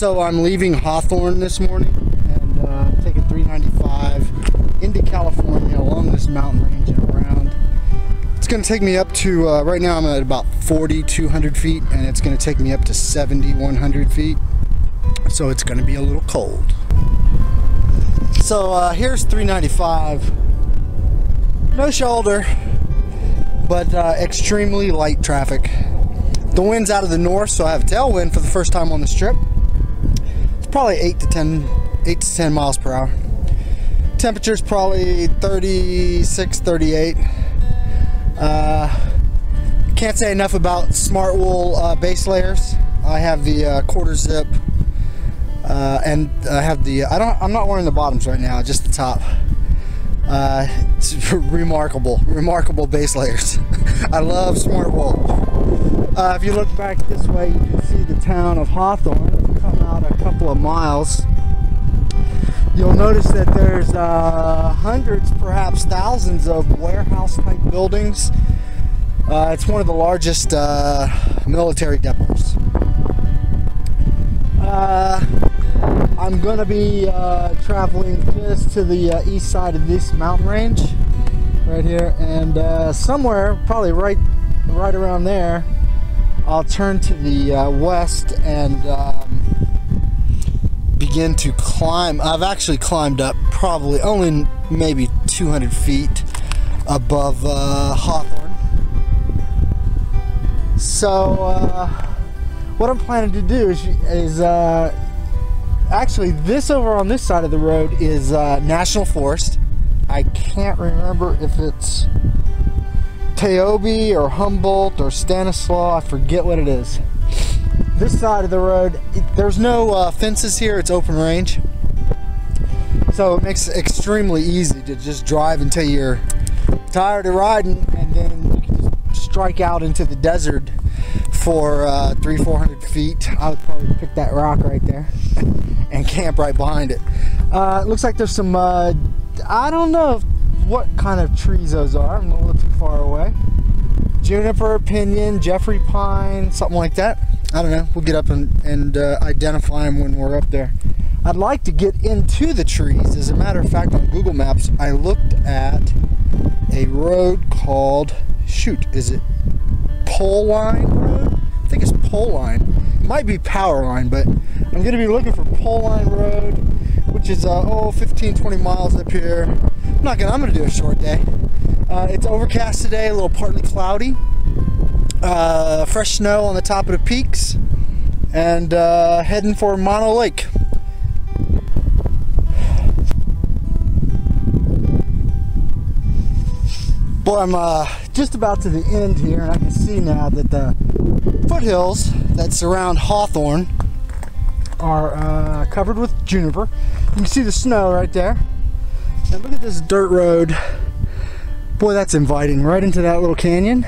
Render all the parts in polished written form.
So I'm leaving Hawthorne this morning and taking 395 into California along this mountain range and around. It's going to take me up to, right now I'm at about 4,200 feet, and it's going to take me up to 7,100 feet. So it's going to be a little cold. So here's 395. No shoulder, but extremely light traffic. The wind's out of the north, so I have a tailwind for the first time on the strip. It's probably 8 to 10 miles per hour. Temperature's probably 36, 38. Can't say enough about Smartwool base layers. I have the quarter zip, and I have the. I'm not wearing the bottoms right now, just the top. It's remarkable base layers. I love Smartwool. If you look back this way, you can see the town of Hawthorne. If you come out a couple of miles, you'll notice that there's hundreds, perhaps thousands of warehouse-type buildings. It's one of the largest military depots. I'm going to be traveling just to the east side of this mountain range, right here, and somewhere, probably right around there, I'll turn to the west and begin to climb. I've actually climbed up probably only maybe 200 feet above Hawthorne. So what I'm planning to do is actually this over on this side of the road is National Forest. I can't remember if it's Taobi or Humboldt or Stanislaus, I forget what it is. This side of the road, there's no fences here, it's open range. So it makes it extremely easy to just drive until you're tired of riding, and then you can just strike out into the desert for 300-400 feet. I would probably pick that rock right there and camp right behind it. It looks like there's some, I don't know what kind of trees those are. I'm a little too far away. Juniper, pinyon, Jeffrey pine, something like that. I don't know. We'll get up and identify them when we're up there. I'd like to get into the trees. As a matter of fact, on Google Maps, I looked at a road called, shoot, is it Pole Line Road? I think it's Pole Line. It might be Power Line, but I'm going to be looking for Pole Line Road, which is 15-20 miles up here. I'm going to do a short day. It's overcast today, a little partly cloudy. Fresh snow on the top of the peaks, and heading for Mammoth Lake. Boy, I'm just about to the end here, and I can see now that the foothills that surround Hawthorne are covered with juniper. You can see the snow right there. And look at this dirt road. Boy, that's inviting, right into that little canyon.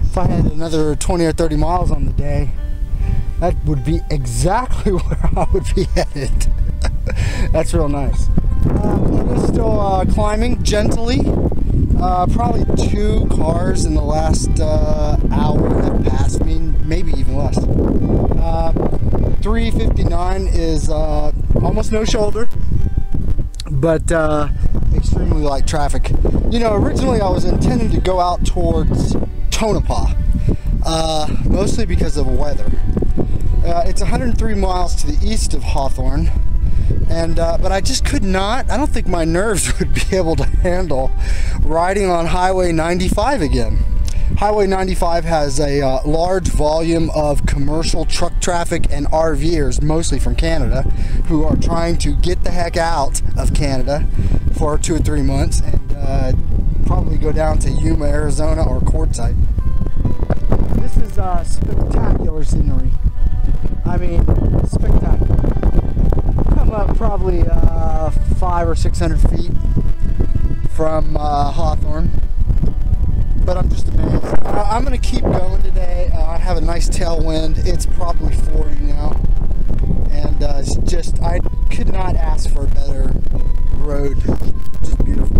If I had another 20 or 30 miles on the day, that would be exactly where I would be headed. That's real nice. It is still climbing gently. Probably 2 cars in the last hour have passed me, maybe even less. 359 is almost no shoulder, but extremely light traffic. You know, originally I was intending to go out towards Tonopah, mostly because of weather. It's 103 miles to the east of Hawthorne, and but I just could not. I don't think my nerves would be able to handle riding on Highway 95 again. Highway 95 has a large volume of commercial truck traffic and RVers, mostly from Canada, who are trying to get the heck out of Canada for 2 or 3 months and probably go down to Yuma, Arizona or Quartzsite. This is spectacular scenery. I mean, spectacular. Come up probably 500 or 600 feet from Hawthorne. But I'm just amazed. I'm going to keep going today. I have a nice tailwind. It's probably 40 now. And it's just, I could not ask for a better road. Just beautiful.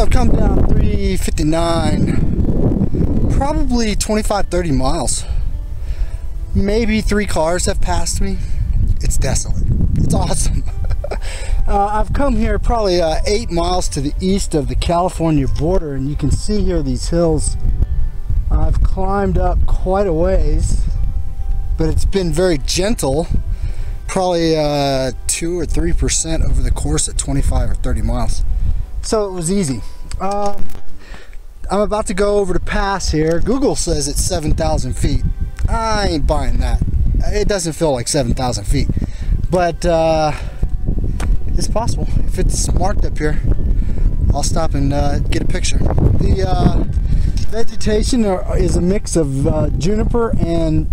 So I've come down 359, probably 25-30 miles. Maybe 3 cars have passed me. It's desolate. It's awesome. I've come here probably 8 miles to the east of the California border, and you can see here these hills. I've climbed up quite a ways, but it's been very gentle, probably 2 or 3% over the course at 25 or 30 miles. So it was easy. I'm about to go over the pass here. Google says it's 7,000 feet. I ain't buying that. It doesn't feel like 7,000 feet, but it's possible. If it's marked up here, I'll stop and get a picture. The vegetation is a mix of juniper and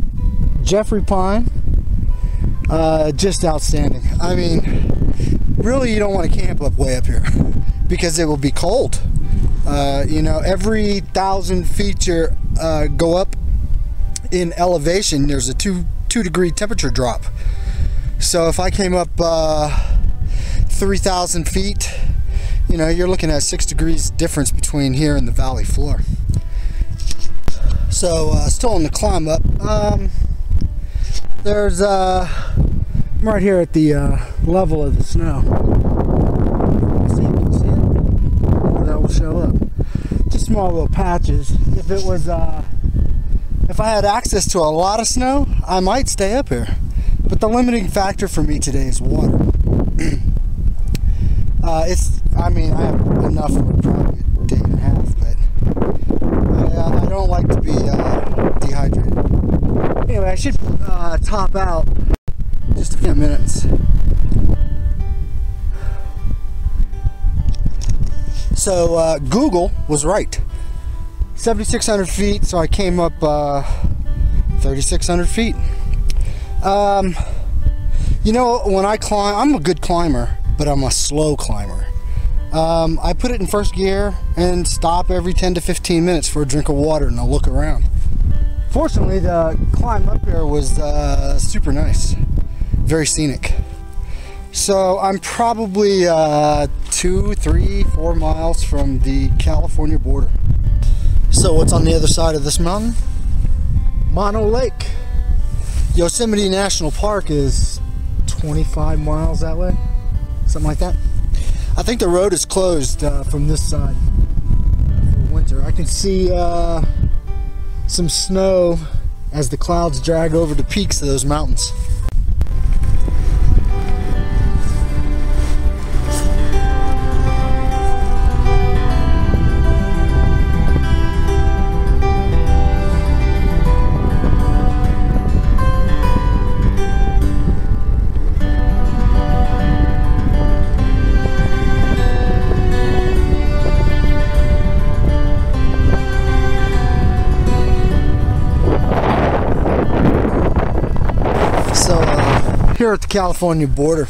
Jeffrey pine. Just outstanding. I mean, really, you don't want to camp up way up here because it will be cold. You know, every 1,000 feet you go up in elevation, there's a 2 degree temperature drop. So if I came up 3,000 feet, you know, you're looking at 6 degrees difference between here and the valley floor. So still on the climb up. There's I'm right here at the level of the snow. See, you can see it? That will show up. Just small little patches. If it was if I had access to a lot of snow, I might stay up here. But the limiting factor for me today is water. I mean, I have enough for probably a day and a half, but I don't like to be dehydrated. Anyway, I should top out just a few minutes. So Google was right. 7,600 feet, so I came up 3,600 feet. You know, when I climb, I'm a good climber, but I'm a slow climber. I put it in first gear and stop every 10 to 15 minutes for a drink of water and I'll look around. Fortunately, the climb up here was super nice, very scenic. So I'm probably 2, 3, 4 miles from the California border. So what's on the other side of this mountain? Mammoth Lake. Yosemite National Park is 25 miles that way, something like that. I think the road is closed from this side for winter. I can see some snow as the clouds drag over the peaks of those mountains. Here at the California border,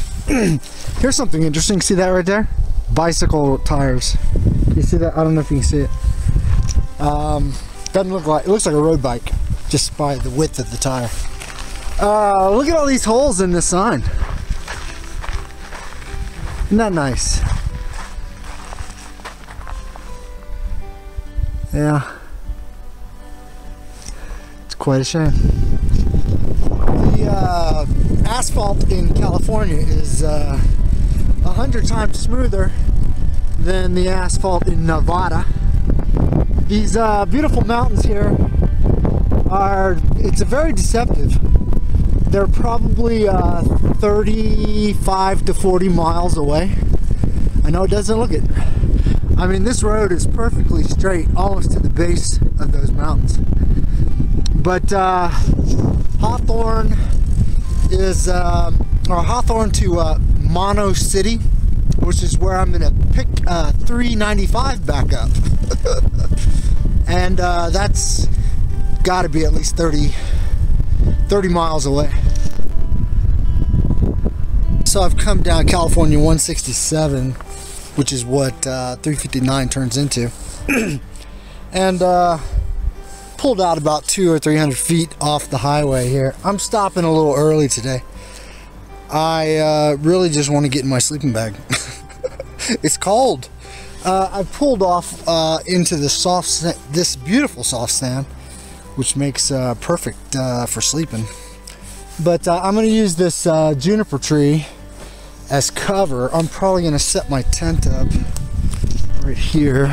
here's something interesting. See that right there? Bicycle tires. You see that? I don't know if you can see it. Doesn't look like, it looks like a road bike just by the width of the tire. Look at all these holes in this sign. Isn't that nice? Yeah. It's quite a shame. The asphalt in California is 100 times smoother than the asphalt in Nevada. These beautiful mountains here it's very deceptive. They're probably 35 to 40 miles away. I know it doesn't look it. I mean, this road is perfectly straight almost to the base of those mountains. But Hawthorne is, or Hawthorne to Mono City, which is where I'm gonna pick 395 back up. And that's got to be at least 30 miles away. So I've come down California 167, which is what 359 turns into, and pulled out about 200 or 300 feet off the highway here. I'm stopping a little early today. I really just want to get in my sleeping bag. It's cold. I pulled off into the this beautiful soft sand, which makes perfect for sleeping. But I'm going to use this juniper tree as cover. I'm probably going to set my tent up right here,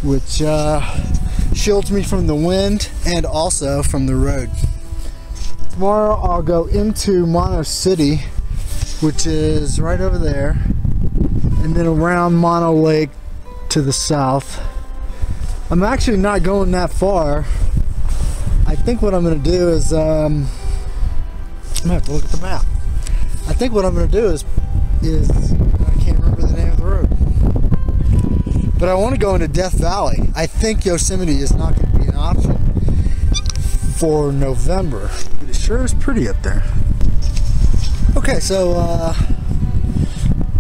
which shields me from the wind and also from the road. Tomorrow I'll go into Mono City, which is right over there, and then around Mono Lake to the south. I'm actually not going that far. I think what I'm going to do is, I'm going to have to look at the map. I think what I'm going to do is I can't remember the name of the road. But I want to go into Death Valley. I think Yosemite is not going to be an option for November. But it sure is pretty up there. Okay, so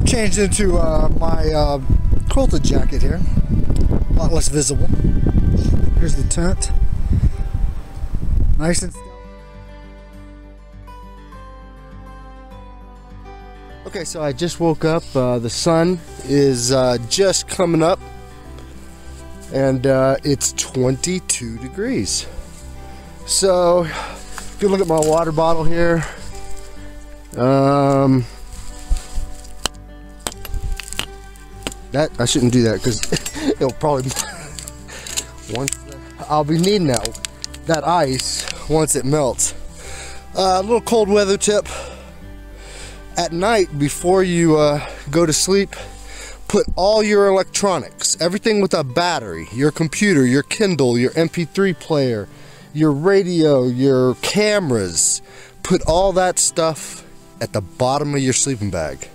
changed into my quilted jacket here. A lot less visible. Here's the tent. Nice and still. Okay, so I just woke up. The sun is just coming up, and it's 22 degrees. So if you look at my water bottle here, that I shouldn't do that because it'll probably I'll be needing that ice once it melts. A little cold weather tip. At night, before you go to sleep, put all your electronics, everything with a battery, your computer, your Kindle, your MP3 player, your radio, your cameras, put all that stuff at the bottom of your sleeping bag.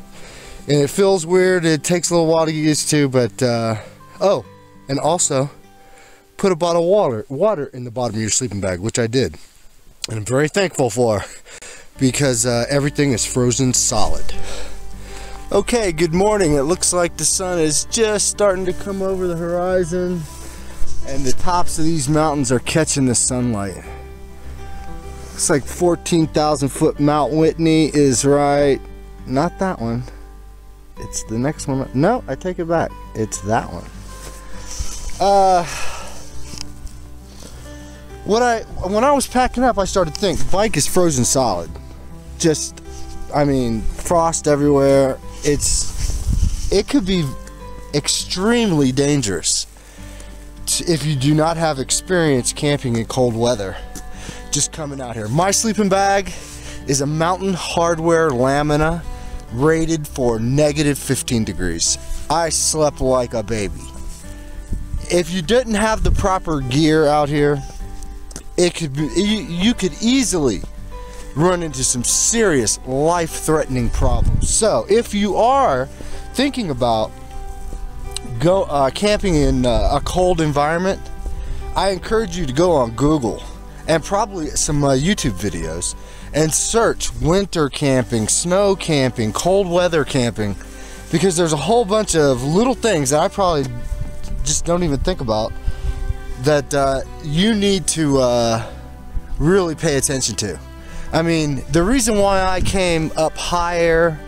And it feels weird, it takes a little while to get used to, but oh, and also put a bottle of water in the bottom of your sleeping bag, which I did, and I'm very thankful for, because everything is frozen solid. Okay, good morning. It looks like the sun is just starting to come over the horizon, and the tops of these mountains are catching the sunlight. Looks like 14,000 foot Mount Whitney is right. Not that one. It's the next one. No, I take it back. It's that one. When I was packing up, I started to think, bike is frozen solid. Just, I mean, frost everywhere. It could be extremely dangerous if you do not have experience camping in cold weather. Just coming out here. My sleeping bag is a Mountain Hardwear Lamina, rated for negative 15 degrees. I slept like a baby. If you didn't have the proper gear out here, it could be, you could easily run into some serious life-threatening problems. So if you are thinking about camping in a cold environment, I encourage you to go on Google and probably some YouTube videos and search winter camping, snow camping, cold weather camping, because there's a whole bunch of little things that I probably just don't even think about that you need to really pay attention to. I mean, the reason why I came up higher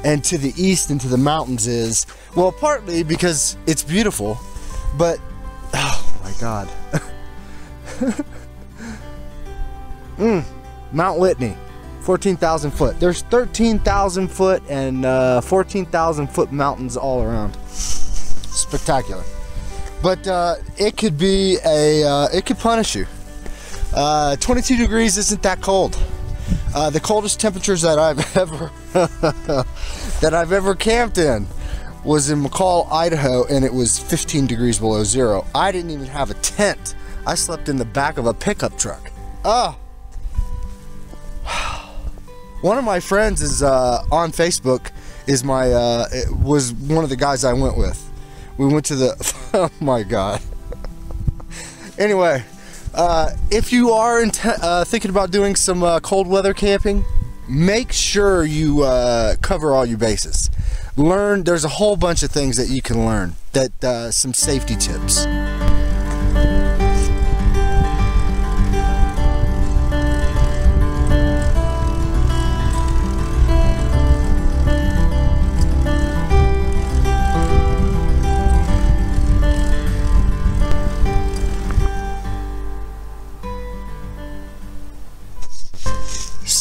and to the east into the mountains is, well, partly because it's beautiful, but oh my God. Mount Whitney, 14,000 foot. There's 13,000 foot and 14,000 foot mountains all around. Spectacular. But it could be it could punish you. 22 degrees isn't that cold. The coldest temperatures that I've ever camped in was in McCall, Idaho, and it was 15 degrees below zero. I didn't even have a tent. I slept in the back of a pickup truck. One of my friends is on Facebook. Was one of the guys I went with. We went to the oh my God. Anyway, if you are thinking about doing some cold weather camping, make sure you cover all your bases. There's a whole bunch of things that you can learn, some safety tips.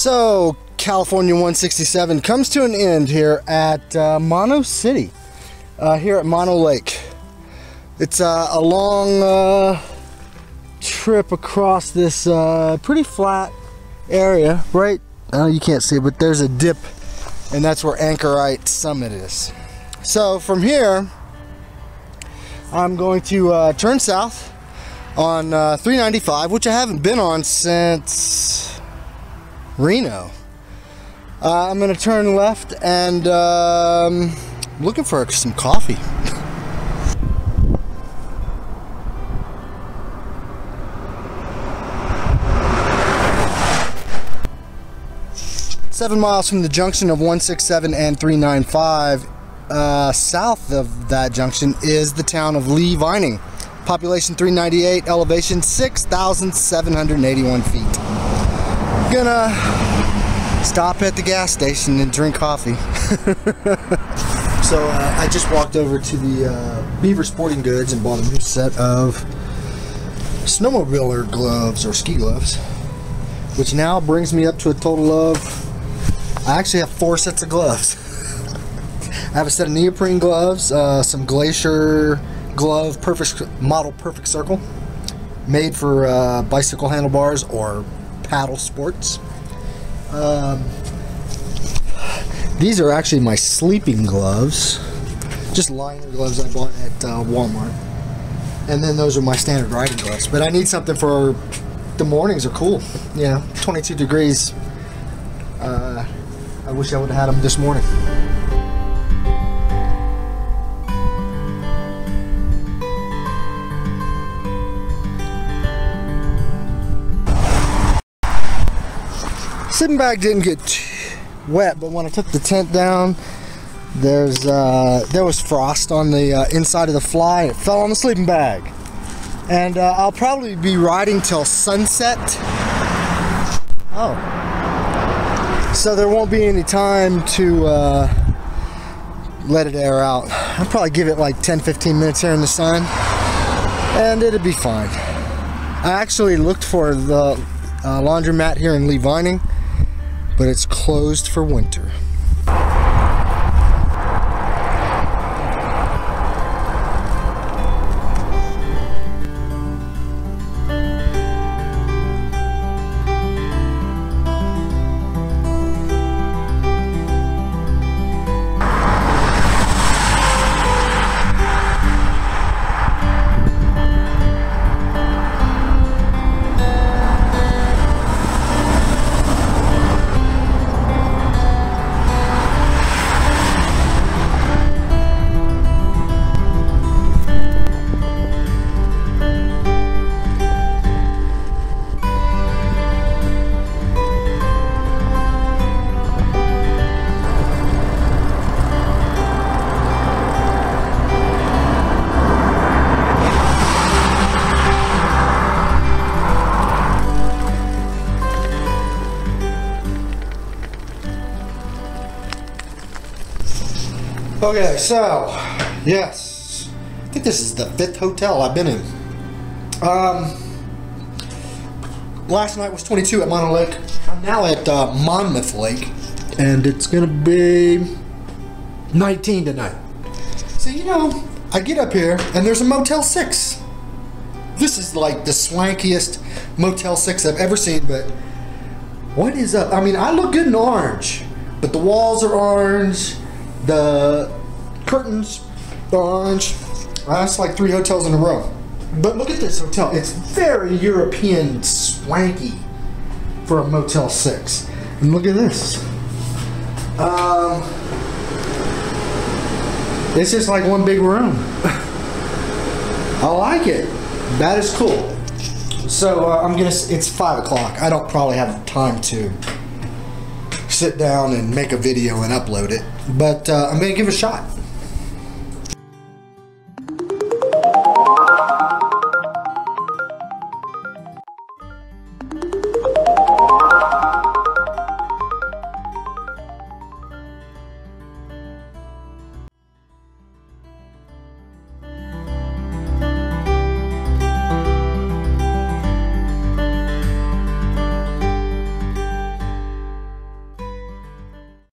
So, California 167 comes to an end here at Mono City, here at Mono Lake. It's a long trip across this pretty flat area, right? You can't see it, but there's a dip, and that's where Anchorite Summit is. So from here, I'm going to turn south on 395, which I haven't been on since Reno. I'm going to turn left and looking for some coffee. Seven miles from the junction of 167 and 395, south of that junction is the town of Lee Vining. Population 398, elevation 6,781 feet. Gonna stop at the gas station and drink coffee. So I just walked over to the Beaver Sporting Goods and bought a new set of snowmobiler gloves or ski gloves, which now brings me up to a total of, I actually have 4 sets of gloves. I have a set of neoprene gloves, some Glacier glove model Perfect Circle, made for bicycle handlebars or paddle sports. These are actually my sleeping gloves, just liner gloves I bought at Walmart. And then those are my standard riding gloves. But I need something for the mornings are cool. Yeah, 22 degrees. I wish I would have had them this morning. Sleeping bag didn't get wet, but when I took the tent down, there was frost on the inside of the fly, and it fell on the sleeping bag. And I'll probably be riding till sunset. Oh. So there won't be any time to let it air out. I'll probably give it like 10-15 minutes here in the sun, and it'll be fine. I actually looked for the laundromat here in Lee Vining, but it's closed for winter. Okay, so, yes, I think this is the 5th hotel I've been in. Last night was 22 at Mono Lake. I'm now at Mammoth Lake, and it's gonna be 19 tonight. So, you know, I get up here, and there's a Motel 6. This is like the swankiest Motel 6 I've ever seen, but what is up? I mean, I look good in orange, but the walls are orange. The curtains are orange. That's like 3 hotels in a row. But look at this hotel. It's very European swanky for a Motel 6. And look at this. It's just like one big room. I like it. That is cool. So it's 5 o'clock. I don't probably have time to sit down and make a video and upload it, but I'm gonna give it a shot.